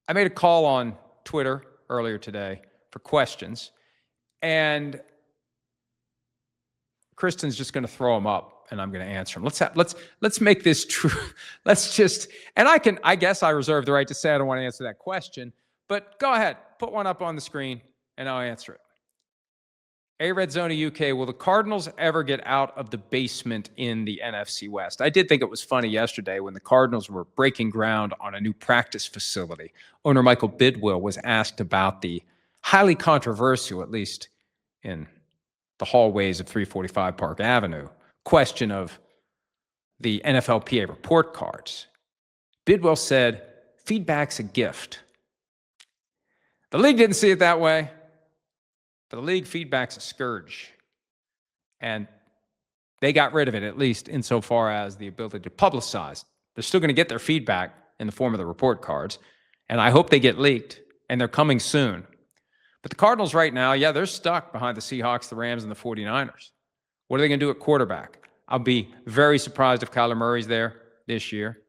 I made a call on Twitter earlier today for questions, and Kristen's just going to throw them up, and I'm going to answer them. Let's make this true. I guess I reserve the right to say I don't want to answer that question, but go ahead, put one up on the screen, and I'll answer it. Arizona UK, will the Cardinals ever get out of the basement in the NFC West? I did think it was funny yesterday when the Cardinals were breaking ground on a new practice facility. Owner Michael Bidwill was asked about the highly controversial, at least in the hallways of 345 Park Avenue, question of the NFLPA report cards. Bidwill said, feedback's a gift. The league didn't see it that way. For the league, feedback's a scourge. And they got rid of it, at least insofar as the ability to publicize. They're still going to get their feedback in the form of the report cards. And I hope they get leaked, and they're coming soon. But the Cardinals right now, they're stuck behind the Seahawks, the Rams, and the 49ers. What are they going to do at quarterback? I'll be very surprised if Kyler Murray's there this year.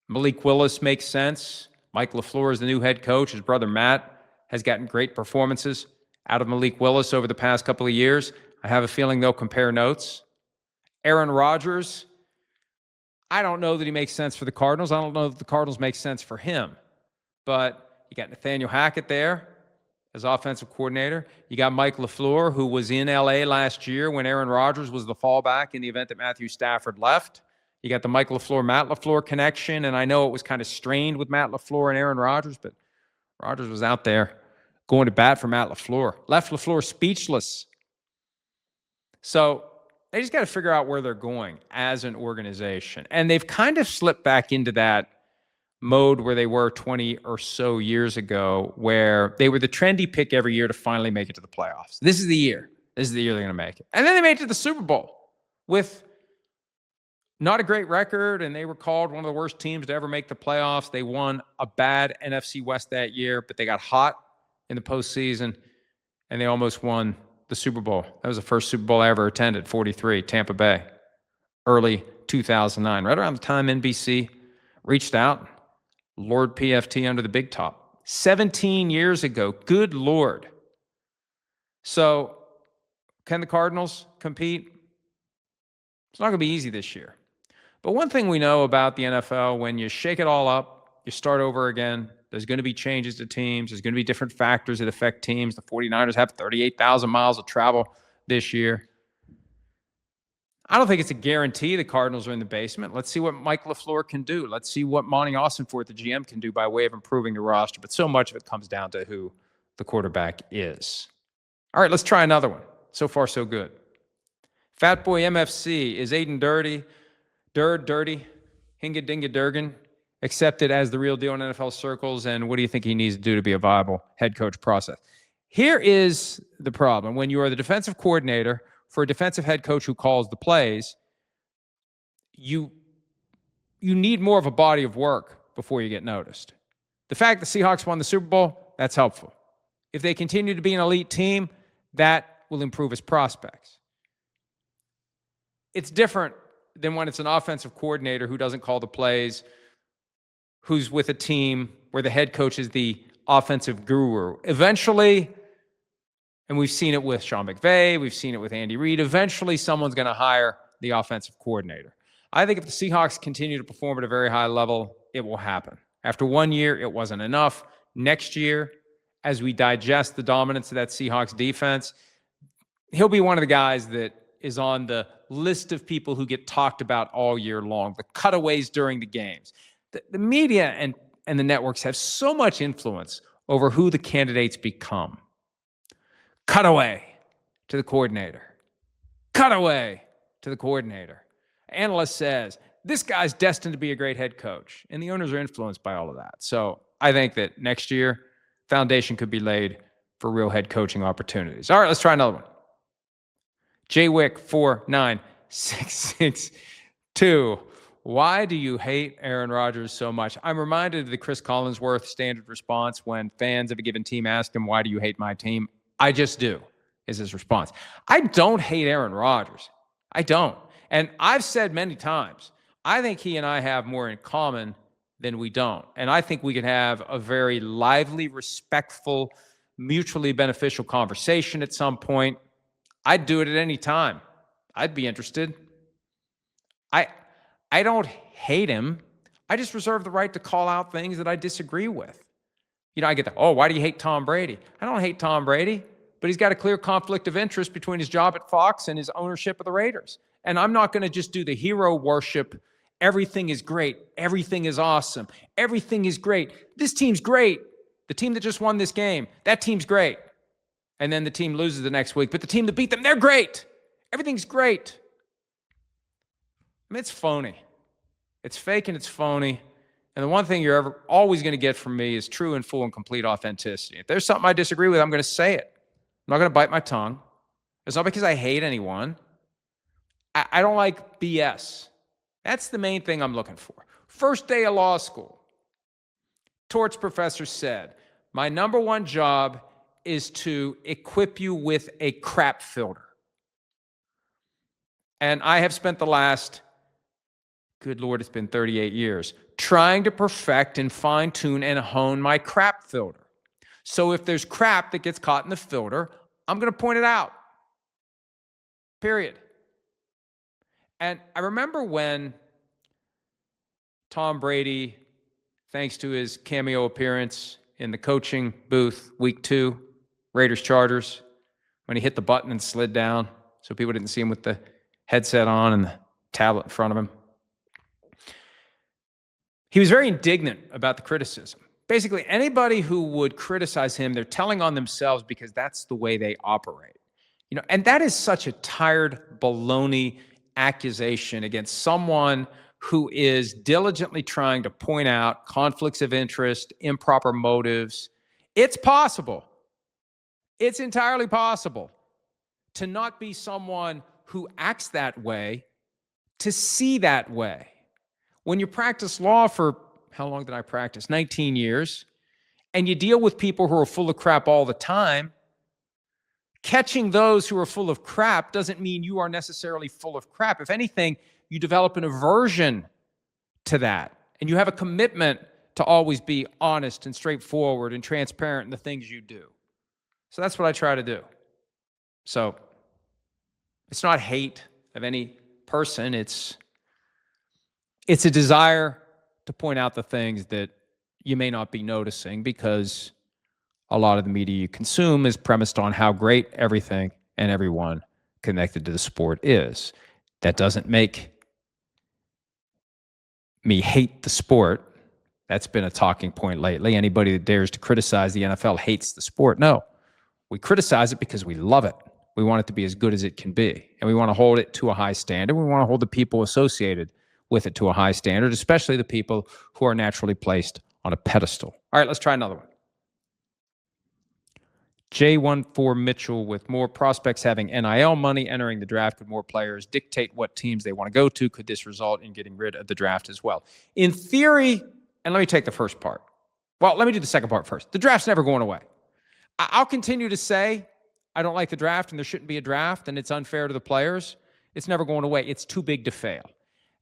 Malik Willis makes sense. Mike LaFleur is the new head coach. His brother Matt has gotten great performances out of Malik Willis over the past couple of years. I have a feeling they'll compare notes. Aaron Rodgers, I don't know that he makes sense for the Cardinals. I don't know that the Cardinals make sense for him. But you got Nathaniel Hackett there as offensive coordinator. You got Mike LaFleur, who was in L.A. last year when Aaron Rodgers was the fallback in the event that Matthew Stafford left. You got the Mike LaFleur, Matt LaFleur connection, and I know it was kind of strained with Matt LaFleur and Aaron Rodgers, but Rodgers was out there going to bat for Matt LaFleur. Left LaFleur speechless. So they just got to figure out where they're going as an organization. And they've kind of slipped back into that mode where they were 20 or so years ago, where they were the trendy pick every year to finally make it to the playoffs. This is the year. This is the year they're going to make it. And then they made it to the Super Bowl with not a great record, and they were called one of the worst teams to ever make the playoffs. They won a bad NFC West that year, but they got hot in the postseason, and they almost won the Super Bowl. That was the first Super Bowl I ever attended, 43, Tampa Bay, early 2009. Right around the time NBC reached out, lured PFT under the big top. 17 years ago. Good Lord. So can the Cardinals compete? It's not going to be easy this year. But one thing we know about the NFL, when you shake it all up, you start over again, there's going to be changes to teams. There's going to be different factors that affect teams. The 49ers have 38,000 miles of travel this year. I don't think it's a guarantee the Cardinals are in the basement. Let's see what Mike LaFleur can do. Let's see what Monty Austinforth, the GM, can do by way of improving the roster. But so much of it comes down to who the quarterback is. All right, let's try another one. So far, so good. Fat Boy MFC, is Aiden Dirty, Hinga Dinga Durgan, accepted as the real deal in NFL circles, and what do you think he needs to do to be a viable head coach process? Here is the problem. When you are the defensive coordinator for a defensive head coach who calls the plays, you need more of a body of work before you get noticed. The fact the Seahawks won the Super Bowl, that's helpful. If they continue to be an elite team, that will improve his prospects. It's different than when it's an offensive coordinator who doesn't call the plays, who's with a team where the head coach is the offensive guru. Eventually, and we've seen it with Sean McVay, we've seen it with Andy Reid, eventually someone's going to hire the offensive coordinator. I think if the Seahawks continue to perform at a very high level, it will happen. After 1 year, it wasn't enough. Next year, as we digest the dominance of that Seahawks defense, he'll be one of the guys that is on the list of people who get talked about all year long, the cutaways during the games. The media and the networks have so much influence over who the candidates become. Cutaway to the coordinator. Cutaway to the coordinator. Analyst says, this guy's destined to be a great head coach. And the owners are influenced by all of that. So I think that next year, foundation could be laid for real head coaching opportunities. All right, let's try another one. JWick 49662. Why do you hate Aaron Rodgers so much? I'm reminded of the Chris Collinsworth standard response when fans of a given team ask him, why do you hate my team? I just do, is his response. I don't hate Aaron Rodgers. I don't. And I've said many times, I think he and I have more in common than we don't. And I think we can have a very lively, respectful, mutually beneficial conversation at some point. I'd do it at any time. I'd be interested. I don't hate him. I just reserve the right to call out things that I disagree with. I get that, why do you hate Tom Brady? I don't hate Tom Brady, but he's got a clear conflict of interest between his job at Fox and his ownership of the Raiders. And I'm not going to just do the hero worship. Everything is great. Everything is awesome. Everything is great. This team's great. The team that just won this game, that team's great. And then the team loses the next week, but the team that beat them, they're great. Everything's great. I mean, it's phony. It's fake and it's phony. And the one thing you're always going to get from me is true and full and complete authenticity. If there's something I disagree with, I'm going to say it. I'm not going to bite my tongue. It's not because I hate anyone. I don't like BS. That's the main thing I'm looking for. First day of law school, torts professor said, my number one job is to equip you with a crap filter. And I have spent the last, good Lord, it's been 38 years, trying to perfect and fine-tune and hone my crap filter. So if there's crap that gets caught in the filter, I'm going to point it out. Period. And I remember when Tom Brady, thanks to his cameo appearance in the coaching booth, week 2, Raiders-Chargers, when he hit the button and slid down so people didn't see him with the headset on and the tablet in front of him. He was very indignant about the criticism. Basically, anybody who would criticize him, they're telling on themselves because that's the way they operate. And that is such a tired baloney accusation against someone who is diligently trying to point out conflicts of interest, improper motives. It's possible. It's entirely possible to not be someone who acts that way, to see that way. When you practice law for, how long did I practice? 19 years. And you deal with people who are full of crap all the time. Catching those who are full of crap doesn't mean you are necessarily full of crap. If anything, you develop an aversion to that. And you have a commitment to always be honest and straightforward and transparent in the things you do. So that's what I try to do. So it's not hate of any person. It's a desire to point out the things that you may not be noticing because a lot of the media you consume is premised on how great everything and everyone connected to the sport is. That doesn't make me hate the sport. That's been a talking point lately. Anybody that dares to criticize the NFL hates the sport. No, we criticize it because we love it. We want it to be as good as it can be. And we want to hold it to a high standard. We want to hold the people associated with it to a high standard, especially the people who are naturally placed on a pedestal. All right, let's try another one. J14 Mitchell, with more prospects having NIL money entering the draft, could more players dictate what teams they want to go to? Could this result in getting rid of the draft as well? In theory, and let me take the first part. Well, let me do the second part first. The draft's never going away. I'll continue to say I don't like the draft and there shouldn't be a draft and it's unfair to the players. It's never going away. It's too big to fail.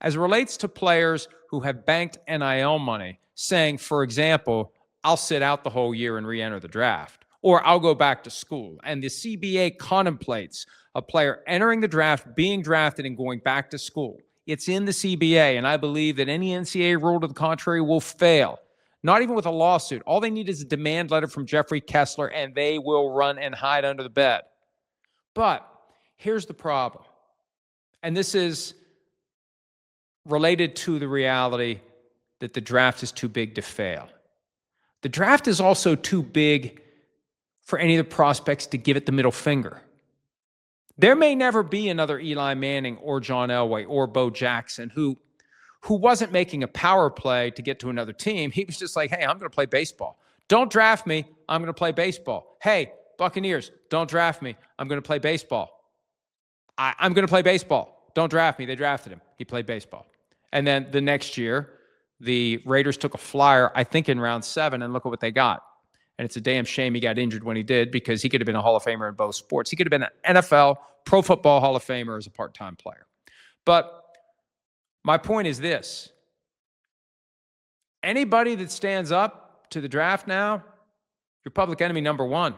As it relates to players who have banked NIL money, saying, for example, I'll sit out the whole year and re-enter the draft, or I'll go back to school, and the CBA contemplates a player entering the draft, being drafted, and going back to school. It's in the CBA, and I believe that any NCAA rule to the contrary will fail. Not even with a lawsuit. All they need is a demand letter from Jeffrey Kessler, and they will run and hide under the bed. But here's the problem, and this is related to the reality that the draft is too big to fail. The draft is also too big for any of the prospects to give it the middle finger. There may never be another Eli Manning or John Elway or Bo Jackson who wasn't making a power play to get to another team. He was just like, hey, I'm going to play baseball. Don't draft me. I'm going to play baseball. Hey, Buccaneers, don't draft me. I'm going to play baseball. I'm going to play baseball. Don't draft me. They drafted him. He played baseball. And then the next year, the Raiders took a flyer, I think in round 7, and look at what they got. And it's a damn shame he got injured when he did, because he could have been a Hall of Famer in both sports. He could have been an NFL Pro Football Hall of Famer as a part-time player. But my point is this. Anybody that stands up to the draft now, you're public enemy number one.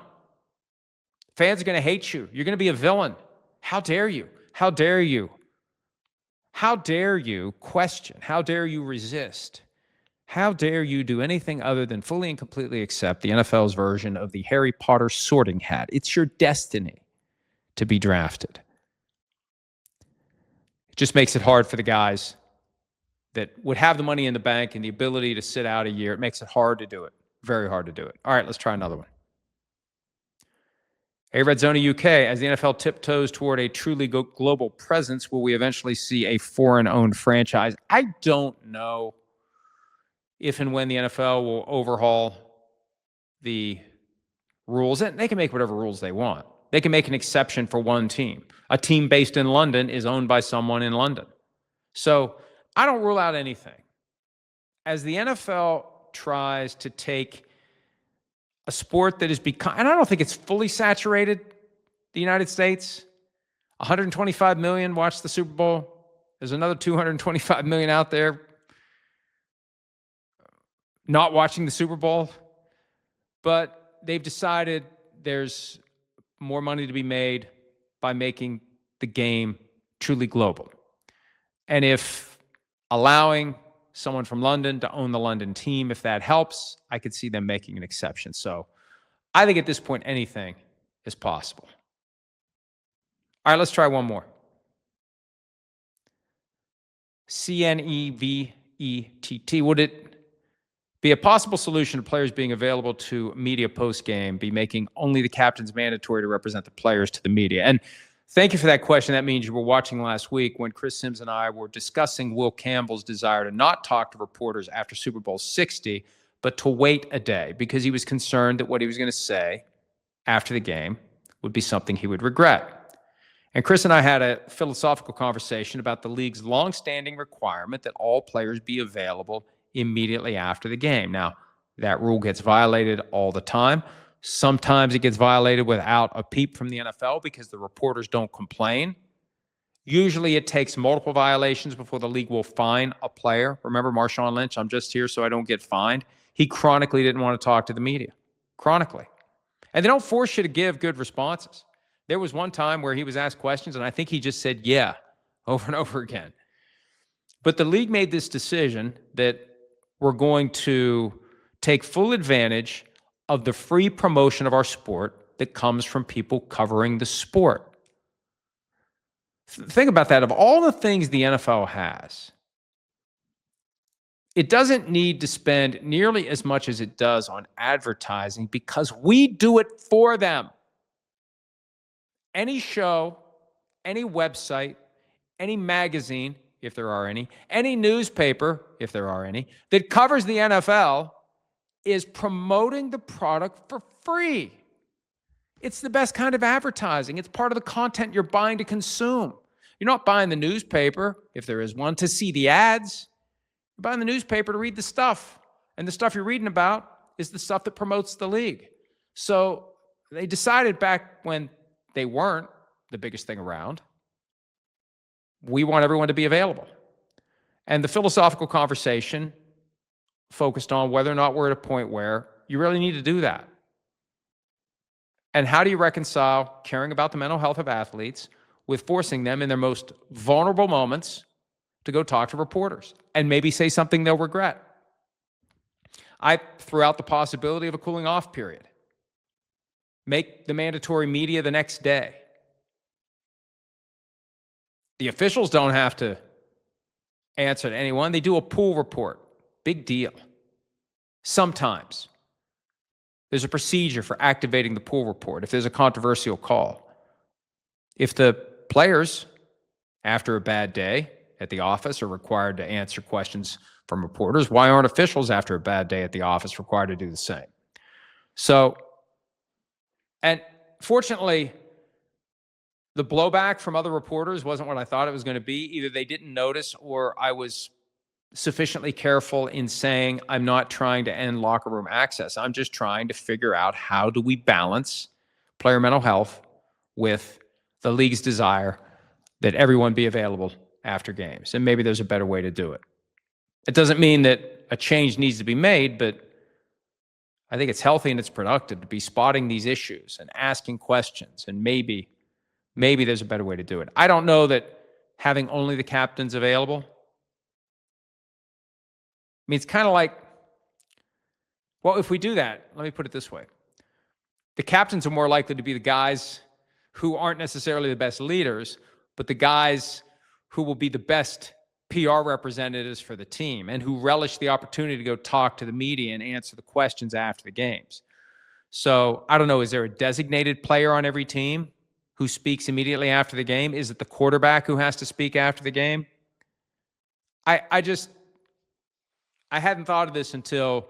Fans are going to hate you. You're going to be a villain. How dare you? How dare you? How dare you question? How dare you resist? How dare you do anything other than fully and completely accept the NFL's version of the Harry Potter sorting hat? It's your destiny to be drafted. It just makes it hard for the guys that would have the money in the bank and the ability to sit out a year. It makes it hard to do it. Very hard to do it. All right, let's try another one. Arizona UK, as the NFL tiptoes toward a truly global presence, will we eventually see a foreign-owned franchise? I don't know if and when the NFL will overhaul the rules. And they can make whatever rules they want. They can make an exception for one team. A team based in London is owned by someone in London. So I don't rule out anything. As the NFL tries to take a sport that has become, and I don't think it's fully saturated, the United States, 125 million watch the Super Bowl. There's another 225 million out there not watching the Super Bowl. But they've decided there's more money to be made by making the game truly global. And if allowing someone from London to own the London team, if that helps, I could see them making an exception. So I think at this point, anything is possible. All right, let's try one more. CNEVETT. Would it be a possible solution to players being available to media post-game, be making only the captains mandatory to represent the players to the media? And thank you for that question. That means you were watching last week when Chris Sims and I were discussing Will Campbell's desire to not talk to reporters after Super Bowl 60, but to wait a day because he was concerned that what he was going to say after the game would be something he would regret. And Chris and I had a philosophical conversation about the league's longstanding requirement that all players be available immediately after the game. Now, that rule gets violated all the time. Sometimes it gets violated without a peep from the NFL because the reporters don't complain. Usually it takes multiple violations before the league will fine a player. Remember Marshawn Lynch, I'm just here so I don't get fined. He chronically didn't want to talk to the media. Chronically. And they don't force you to give good responses. There was one time where he was asked questions and I think he just said, yeah, over and over again. But the league made this decision that we're going to take full advantage of the free promotion of our sport that comes from people covering the sport. Think about that. Of all the things the NFL has, it doesn't need to spend nearly as much as it does on advertising because we do it for them. Any show, any website, any magazine, if there are any newspaper, if there are any, that covers the NFL is promoting the product for free. It's the best kind of advertising. It's part of the content you're buying to consume. You're not buying the newspaper, if there is one, to see the ads. You're buying the newspaper to read the stuff. And the stuff you're reading about is the stuff that promotes the league. So they decided back when they weren't the biggest thing around, we want everyone to be available. And the philosophical conversation focused on whether or not we're at a point where you really need to do that. And how do you reconcile caring about the mental health of athletes with forcing them in their most vulnerable moments to go talk to reporters and maybe say something they'll regret? I threw out the possibility of a cooling off period. Make the mandatory media the next day. The officials don't have to answer to anyone. They do a pool report. Big deal. Sometimes there's a procedure for activating the pool report if there's a controversial call. If the players, after a bad day at the office, are required to answer questions from reporters, why aren't officials after a bad day at the office required to do the same? So, and fortunately, the blowback from other reporters wasn't what I thought it was going to be. Either they didn't notice or I was sufficiently careful in saying I'm not trying to end locker room access. I'm just trying to figure out how do we balance player mental health with the league's desire that everyone be available after games. And maybe there's a better way to do it. It doesn't mean that a change needs to be made, but I think it's healthy and it's productive to be spotting these issues and asking questions, and maybe there's a better way to do it. I don't know that having only the captains available, I mean, it's kind of like, well, if we do that, let me put it this way. The captains are more likely to be the guys who aren't necessarily the best leaders, but the guys who will be the best PR representatives for the team and who relish the opportunity to go talk to the media and answer the questions after the games. So I don't know, is there a designated player on every team who speaks immediately after the game? Is it the quarterback who has to speak after the game? I hadn't thought of this until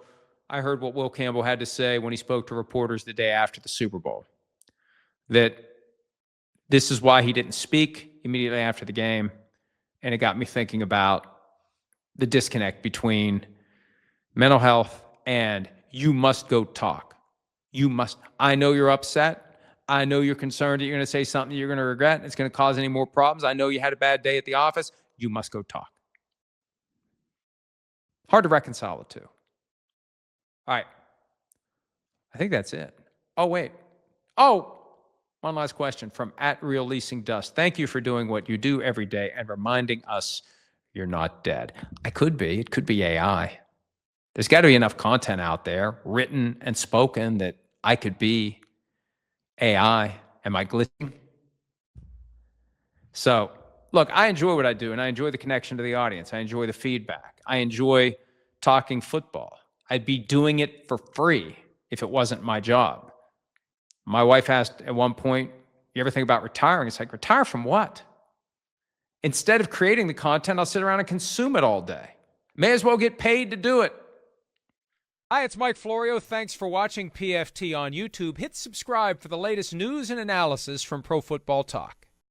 I heard what Will Campbell had to say when he spoke to reporters the day after the Super Bowl, that this is why he didn't speak immediately after the game. And it got me thinking about the disconnect between mental health and you must go talk. You must. I know you're upset. I know you're concerned that you're going to say something you're going to regret and it's going to cause any more problems. I know you had a bad day at the office. You must go talk. Hard to reconcile the two. All right. I think that's it. Oh, wait. Oh, one last question from @RealLeasingDust. Thank you for doing what you do every day and reminding us you're not dead. I could be. It could be AI. There's got to be enough content out there, written and spoken, that I could be AI. Am I glitching? So, look, I enjoy what I do, and I enjoy the connection to the audience. I enjoy the feedback. I enjoy talking football. I'd be doing it for free if it wasn't my job. My wife asked at one point, you ever think about retiring? It's like, retire from what? Instead of creating the content, I'll sit around and consume it all day. May as well get paid to do it. Hi, it's Mike Florio. Thanks for watching PFT on YouTube. Hit subscribe for the latest news and analysis from Pro Football Talk.